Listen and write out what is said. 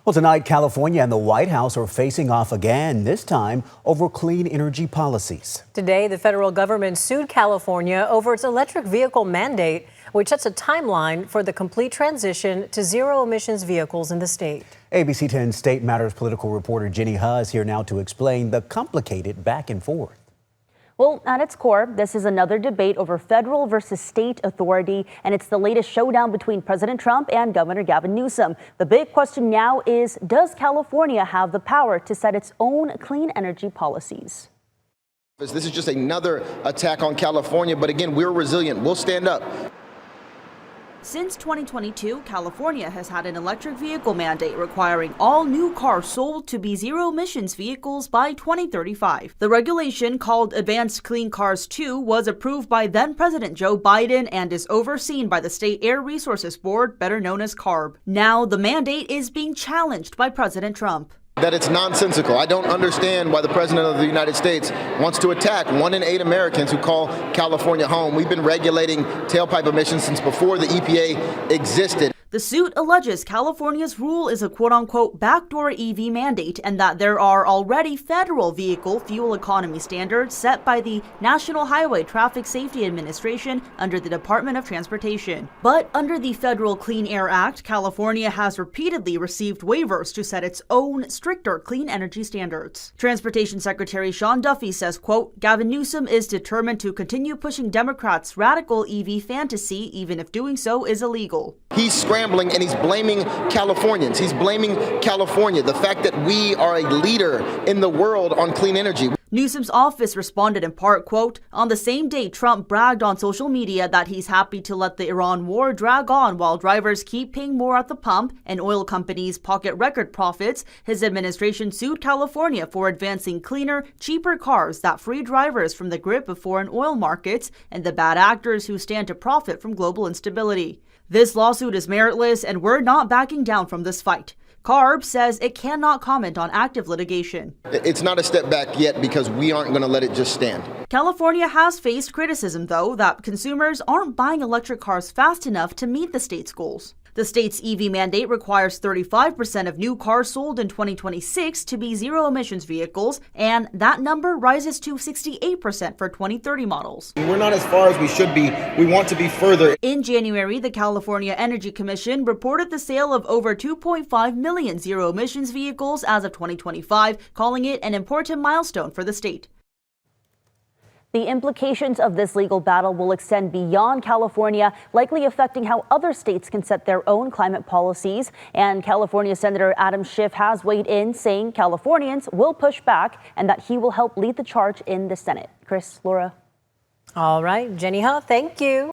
Well, tonight, California and the White House are facing off again, this time over clean energy policies. Today, the federal government sued California over its electric vehicle mandate, which sets a timeline for the complete transition to zero emissions vehicles in the state. ABC 10 State Matters political reporter Jenny Huh is here now to explain the complicated back and forth. Well, at its core, this is another debate over federal versus state authority, and it's the latest showdown between President Trump and Governor Gavin Newsom. The big question now is, does California have the power to set its own clean energy policies? This is just another attack on California, but again, we're resilient. We'll stand up. Since 2022, California has had an electric vehicle mandate requiring all new cars sold to be zero-emissions vehicles by 2035. The regulation, called Advanced Clean Cars 2, was approved by then-President Joe Biden and is overseen by the State Air Resources Board, better known as CARB. Now, the mandate is being challenged by President Trump. That it's nonsensical. I don't understand why the President of the United States wants to attack 1 in 8 Americans who call California home. We've been regulating tailpipe emissions since before the EPA existed. The suit alleges California's rule is a quote-unquote backdoor EV mandate and that there are already federal vehicle fuel economy standards set by the National Highway Traffic Safety Administration under the Department of Transportation. But under the Federal Clean Air Act, California has repeatedly received waivers to set its own stricter clean energy standards. Transportation Secretary Sean Duffy says, quote, Gavin Newsom is determined to continue pushing Democrats' radical EV fantasy even if doing so is illegal. He's scrambling and he's blaming Californians. He's blaming California, the fact that we are a leader in the world on clean energy. Newsom's office responded in part, quote, on the same day Trump bragged on social media that he's happy to let the Iran war drag on while drivers keep paying more at the pump and oil companies pocket record profits, his administration sued California for advancing cleaner, cheaper cars that free drivers from the grip of foreign oil markets and the bad actors who stand to profit from global instability. This lawsuit is meritless, and we're not backing down from this fight. CARB says it cannot comment on active litigation. It's not a step back yet because we aren't going to let it just stand. California has faced criticism, though, that consumers aren't buying electric cars fast enough to meet the state's goals. The state's EV mandate requires 35% of new cars sold in 2026 to be zero-emissions vehicles, and that number rises to 68% for 2030 models. We're not as far as we should be. We want to be further. In January, the California Energy Commission reported the sale of over 2.5 million zero-emissions vehicles as of 2025, calling it an important milestone for the state. The implications of this legal battle will extend beyond California, likely affecting how other states can set their own climate policies. And California Senator Adam Schiff has weighed in, saying Californians will push back and that he will help lead the charge in the Senate. Chris, Laura. All right, Jenny Huh, thank you.